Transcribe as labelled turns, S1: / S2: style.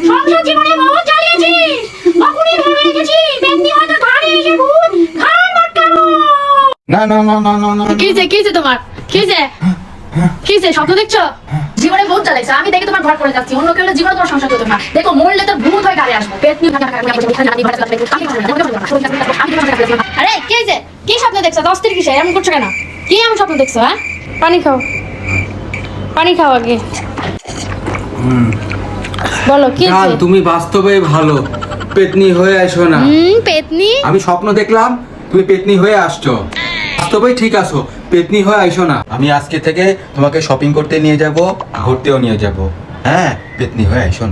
S1: সংসার জীবনে বহুত জ্বালিয়েছিস, তখনই ভেবে রেখেছি পেতনি হয়তো ঘাড়ে এসে ভূত ঘাড় মটকাবো।
S2: না না না না না না
S1: কিছে তোমার কিছে স্বপ্ন দেখছো? জীবনে বহুত জ্বালাইছো, আমি দেখে তোমার ঘর পড়ে যাচ্ছি, অন্য কেউ হলে জীবনে তোমার সংসার হতো না। দেখো মরলে তোর ভূত হয়ে ঘাড়ে আসবে, পেতনি আরে কিছে কি স্বপ্ন দেখছো? অস্থির কিসে এমন করছো কেন? কি এমন স্বপ্ন দেখছো? হ্যাঁ, পানি খাও, পানি খাও আগে, বলো কি
S2: জান, তুমি বাস্তবে ভালো, পেতনি হয়ে আসো না।
S1: পেতনি?
S2: আমি স্বপ্ন দেখলাম তুমি পেতনি হয়ে আসছো, বাস্তবেই ঠিক আছো, পেতনি হয়ে আইসো না। আমি আজকে থেকে তোমাকে শপিং করতে নিয়ে যাব, ঘুরতেও নিয়ে যাব। হ্যাঁ, পেতনি হয়ে আইসো না।